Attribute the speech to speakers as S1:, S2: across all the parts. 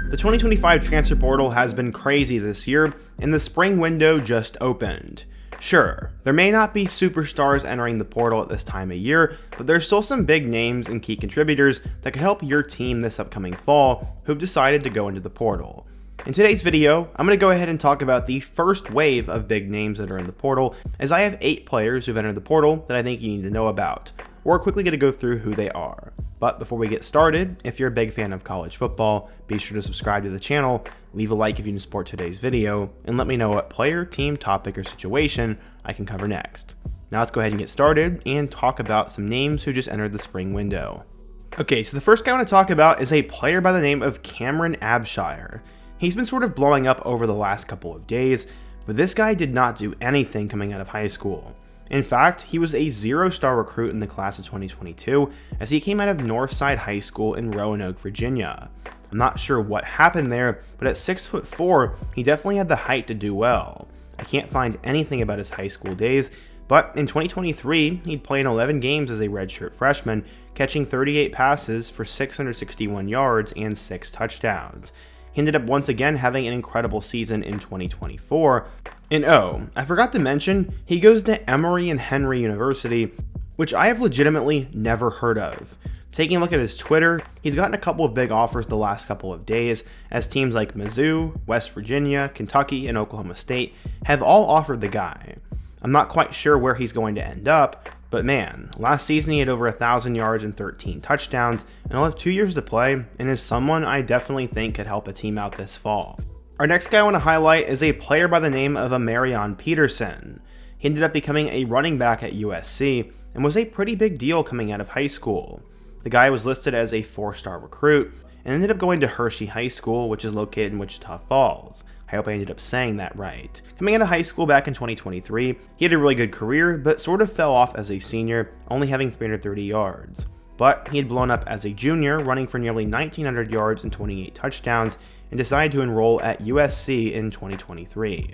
S1: The 2025 transfer portal has been crazy this year, and the spring window just opened. Sure, there may not be superstars entering the portal at this time of year, but there's still some big names and key contributors that could help your team this upcoming fall who've decided to go into the portal. In today's video, I'm going to go ahead and talk about the first wave of big names that are in the portal, as I have 8 players who've entered the portal that I think you need to know about. We're quickly going to go through who they are. But before we get started, if you're a big fan of college football, be sure to subscribe to the channel, leave a like if you can support today's video, and let me know what player, team, topic, or situation I can cover next. Now let's go ahead and get started and talk about some names who just entered the spring window. Okay, so the first guy I want to talk about is a player by the name of Cameron Abshire. He's been sort of blowing up over the last couple of days, but this guy did not do anything coming out of high school. In fact, he was a 0-star recruit in the class of 2022 as he came out of Northside High School in Roanoke, Virginia. I'm not sure what happened there, but at 6'4", he definitely had the height to do well. I can't find anything about his high school days, but in 2023, he'd play in 11 games as a redshirt freshman, catching 38 passes for 661 yards and 6 touchdowns. He ended up once again having an incredible season in 2024. And I forgot to mention, he goes to Emory and Henry University, which I have legitimately never heard of. Taking a look at his Twitter, he's gotten a couple of big offers the last couple of days, as teams like Mizzou, West Virginia, Kentucky, and Oklahoma State have all offered the guy. I'm not quite sure where he's going to end up, but man, last season he had over 1,000 yards and 13 touchdowns, and he'll have 2 years to play, and is someone I definitely think could help a team out this fall. Our next guy I want to highlight is a player by the name of Amarion Peterson. He ended up becoming a running back at USC, and was a pretty big deal coming out of high school. The guy was listed as a 4-star recruit, and ended up going to Hershey High School, which is located in Wichita Falls. I hope I ended up saying that right. Coming out of high school back in 2023, he had a really good career, but sort of fell off as a senior, only having 330 yards. But he had blown up as a junior, running for nearly 1,900 yards and 28 touchdowns, and decided to enroll at USC in 2023.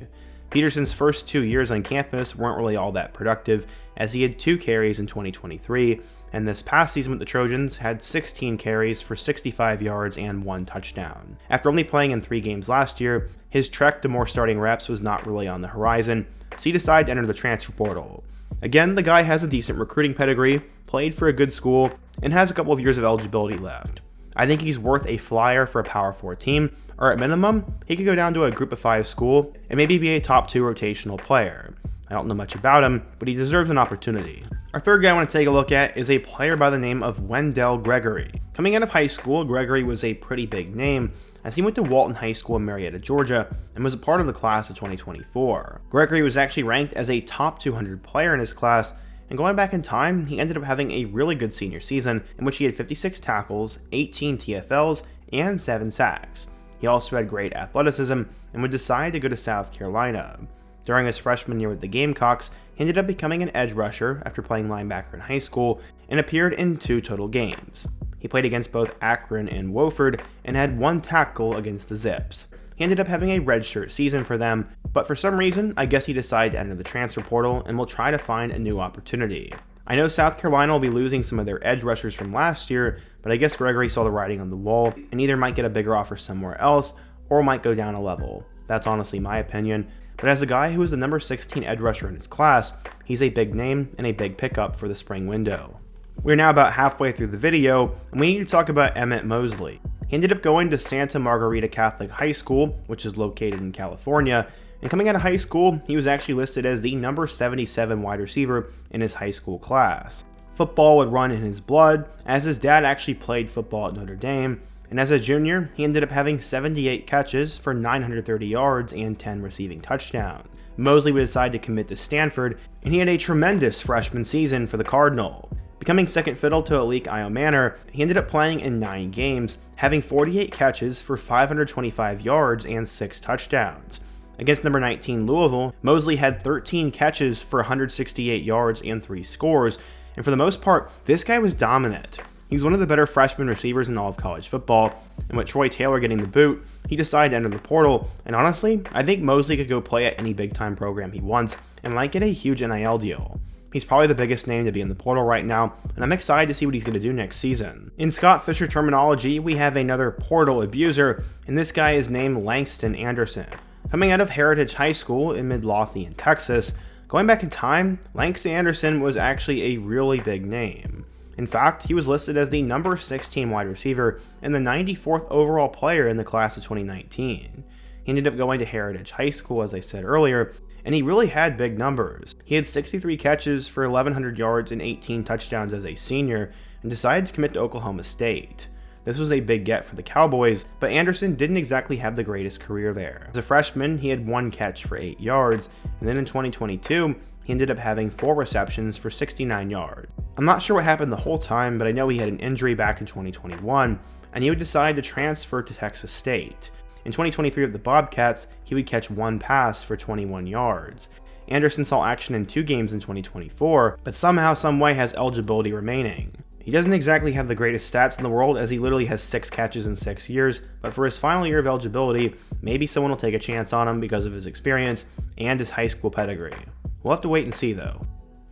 S1: Peterson's first 2 years on campus weren't really all that productive, as he had 2 carries in 2023, and this past season with the Trojans had 16 carries for 65 yards and 1 touchdown. After only playing in 3 games last year, his trek to more starting reps was not really on the horizon, so he decided to enter the transfer portal. Again, the guy has a decent recruiting pedigree, played for a good school, and has a couple of years of eligibility left. I think he's worth a flyer for a Power 4 team, or at minimum, he could go down to a Group of 5 school and maybe be a top 2 rotational player. I don't know much about him, but he deserves an opportunity. Our third guy I want to take a look at is a player by the name of Wendell Gregory. Coming out of high school, Gregory was a pretty big name, as he went to Walton High School in Marietta, Georgia, and was a part of the class of 2024. Gregory was actually ranked as a top 200 player in his class, and going back in time, he ended up having a really good senior season in which he had 56 tackles, 18 TFLs, and 7 sacks. He also had great athleticism and would decide to go to South Carolina. During his freshman year with the Gamecocks, he ended up becoming an edge rusher after playing linebacker in high school and appeared in 2 total games. He played against both Akron and Wofford and had 1 tackle against the Zips. He ended up having a redshirt season for them, but for some reason, I guess he decided to enter the transfer portal and will try to find a new opportunity. I know South Carolina will be losing some of their edge rushers from last year, but I guess Gregory saw the writing on the wall and either might get a bigger offer somewhere else or might go down a level. That's honestly my opinion. But as a guy who was the number 16 edge rusher in his class, he's a big name and a big pickup for the spring window. We're now about halfway through the video, and we need to talk about Emmett Mosley. He ended up going to Santa Margarita Catholic High School, which is located in California, and coming out of high school, he was actually listed as the number 77 wide receiver in his high school class. Football would run in his blood, as his dad actually played football at Notre Dame, and as a junior, he ended up having 78 catches for 930 yards and 10 receiving touchdowns. Mosley would decide to commit to Stanford, and he had a tremendous freshman season for the Cardinal. Becoming second fiddle to Alik Iomanor, he ended up playing in 9 games, having 48 catches for 525 yards and 6 touchdowns. Against number 19 Louisville, Mosley had 13 catches for 168 yards and 3 scores, and for the most part, this guy was dominant. He was one of the better freshman receivers in all of college football, and with Troy Taylor getting the boot, he decided to enter the portal, and honestly, I think Mosley could go play at any big-time program he wants, and might get a huge NIL deal. He's probably the biggest name to be in the portal right now, and I'm excited to see what he's going to do next season. In Scott Fisher terminology, we have another portal abuser, and this guy is named Langston Anderson. Coming out of Heritage High School in Midlothian, Texas, going back in time, Langston Anderson was actually a really big name. In fact, he was listed as the number 16 wide receiver and the 94th overall player in the class of 2019. He ended up going to Heritage High School, as I said earlier, and he really had big numbers. He had 63 catches for 1,100 yards and 18 touchdowns as a senior, and decided to commit to Oklahoma State. This was a big get for the Cowboys, but Anderson didn't exactly have the greatest career there. As a freshman, he had 1 catch for 8 yards, and then in 2022, he ended up having 4 receptions for 69 yards. I'm not sure what happened the whole time, but I know he had an injury back in 2021, and he would decide to transfer to Texas State. In 2023 with the Bobcats, he would catch 1 pass for 21 yards. Anderson saw action in 2 games in 2024, but somehow, someway has eligibility remaining. He doesn't exactly have the greatest stats in the world, as he literally has 6 catches in 6 years, but for his final year of eligibility, maybe someone will take a chance on him because of his experience and his high school pedigree. We'll have to wait and see though.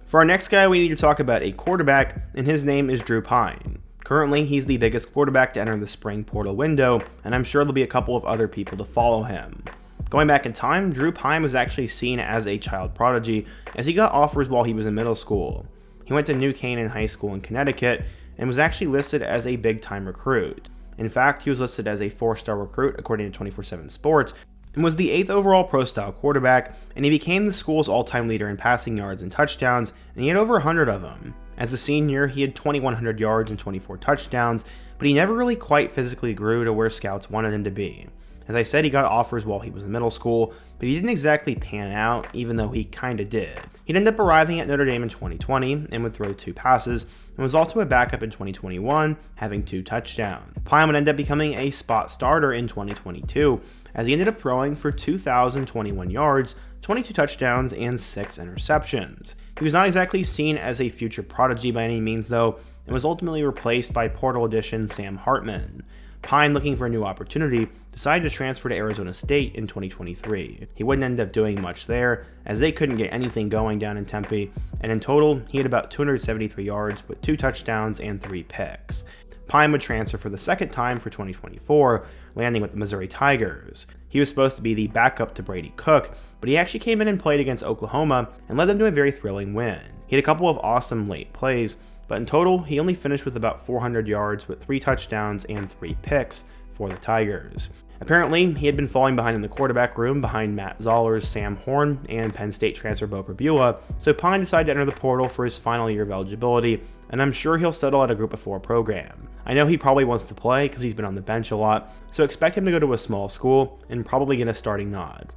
S1: For our next guy, we need to talk about a quarterback, and his name is Drew Pyne. Currently, he's the biggest quarterback to enter the spring portal window, and I'm sure there'll be a couple of other people to follow him. Going back in time, Drew Pyne was actually seen as a child prodigy, as he got offers while he was in middle school. He went to New Canaan High School in Connecticut, and was actually listed as a big-time recruit. In fact, he was listed as a 4-star recruit according to 24/7 Sports, and was the 8th overall pro-style quarterback, and he became the school's all-time leader in passing yards and touchdowns, and he had over 100 of them. As a senior, he had 2,100 yards and 24 touchdowns, but he never really quite physically grew to where scouts wanted him to be. As I said, he got offers while he was in middle school, but he didn't exactly pan out, even though he kinda did. He'd end up arriving at Notre Dame in 2020 and would throw 2 passes, and was also a backup in 2021, having 2 touchdowns. Pyne would end up becoming a spot starter in 2022, as he ended up throwing for 2,021 yards, 22 touchdowns, and 6 interceptions. He was not exactly seen as a future prodigy by any means though, and was ultimately replaced by portal addition Sam Hartman. Pyne, looking for a new opportunity, decided to transfer to Arizona State in 2023. He wouldn't end up doing much there, as they couldn't get anything going down in Tempe, and in total, he had about 273 yards with 2 touchdowns and 3 picks. Pyne would transfer for the second time for 2024, landing with the Missouri Tigers. He was supposed to be the backup to Brady Cook, but he actually came in and played against Oklahoma and led them to a very thrilling win. He had a couple of awesome late plays, but in total, he only finished with about 400 yards with 3 touchdowns and 3 picks for the Tigers. Apparently, he had been falling behind in the quarterback room behind Matt Zoller's Sam Horn and Penn State transfer Bo Pribula, so Pyne decided to enter the portal for his final year of eligibility, and I'm sure he'll settle at a Group of 4 program. I know he probably wants to play because he's been on the bench a lot, so expect him to go to a small school and probably get a starting nod.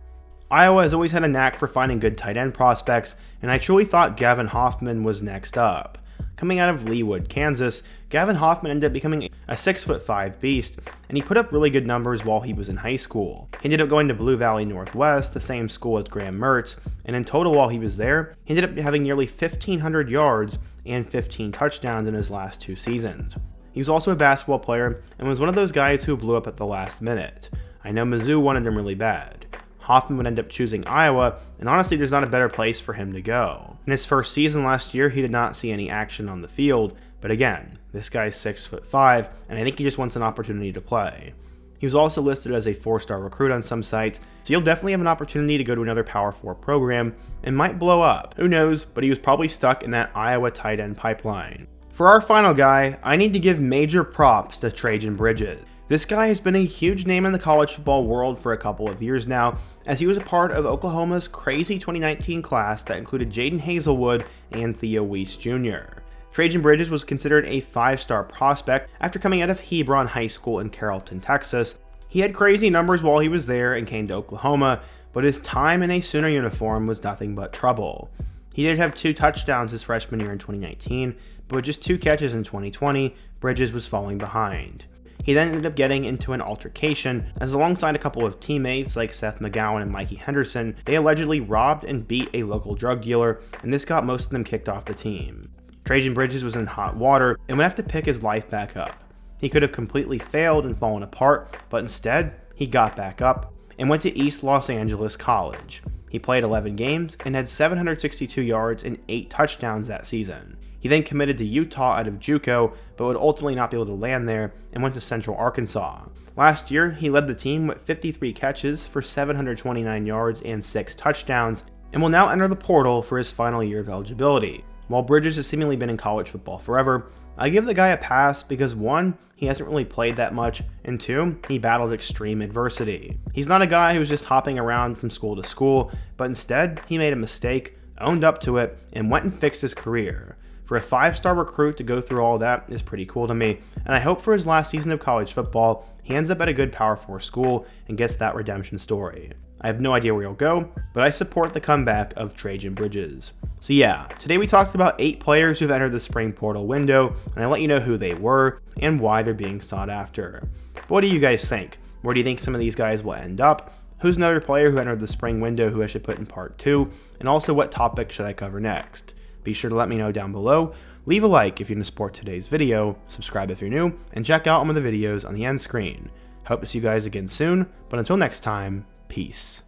S1: Iowa has always had a knack for finding good tight end prospects, and I truly thought Gavin Hoffman was next up. Coming out of Leawood, Kansas, Gavin Hoffman ended up becoming a 6'5" beast, and he put up really good numbers while he was in high school. He ended up going to Blue Valley Northwest, the same school as Graham Mertz, and in total while he was there, he ended up having nearly 1,500 yards and 15 touchdowns in his last 2 seasons. He was also a basketball player, and was one of those guys who blew up at the last minute. I know Mizzou wanted him really bad. Hoffman would end up choosing Iowa, and honestly there's not a better place for him to go. In his first season last year, he did not see any action on the field, but again, this guy's 6'5", and I think he just wants an opportunity to play. He was also listed as a 4-star recruit on some sites, so he'll definitely have an opportunity to go to another Power 4 program, and might blow up. Who knows, but he was probably stuck in that Iowa tight end pipeline. For our final guy, I need to give major props to Trajan Bridges. This guy has been a huge name in the college football world for a couple of years now, as he was a part of Oklahoma's crazy 2019 class that included Jaden Hazelwood and Theo Weiss Jr. Trajan Bridges was considered a 5-star prospect after coming out of Hebron High School in Carrollton, Texas. He had crazy numbers while he was there and came to Oklahoma, but his time in a Sooner uniform was nothing but trouble. He did have 2 touchdowns his freshman year in 2019, but with just 2 catches in 2020, Bridges was falling behind. He then ended up getting into an altercation, as alongside a couple of teammates like Seth McGowan and Mikey Henderson, they allegedly robbed and beat a local drug dealer, and this got most of them kicked off the team. Trajan Bridges was in hot water and would have to pick his life back up. He could have completely failed and fallen apart, but instead, he got back up and went to East Los Angeles College. He played 11 games and had 762 yards and 8 touchdowns that season. He then committed to Utah out of JUCO, but would ultimately not be able to land there and went to Central Arkansas. Last year, he led the team with 53 catches for 729 yards and 6 touchdowns, and will now enter the portal for his final year of eligibility. While Bridges has seemingly been in college football forever, I give the guy a pass because 1, he hasn't really played that much, and 2, he battled extreme adversity. He's not a guy who's just hopping around from school to school, but instead, he made a mistake, owned up to it, and went and fixed his career. For a 5-star recruit to go through all that is pretty cool to me, and I hope for his last season of college football, he ends up at a good Power 4 school and gets that redemption story. I have no idea where he'll go, but I support the comeback of Trajan Bridges. So yeah, today we talked about 8 players who've entered the spring portal window, and I let you know who they were and why they're being sought after. But what do you guys think? Where do you think some of these guys will end up? Who's another player who entered the spring window who I should put in part 2? And also, what topic should I cover next? Be sure to let me know down below. Leave a like if you're going to support today's video, subscribe if you're new, and check out one of the videos on the end screen. Hope to see you guys again soon, but until next time, peace.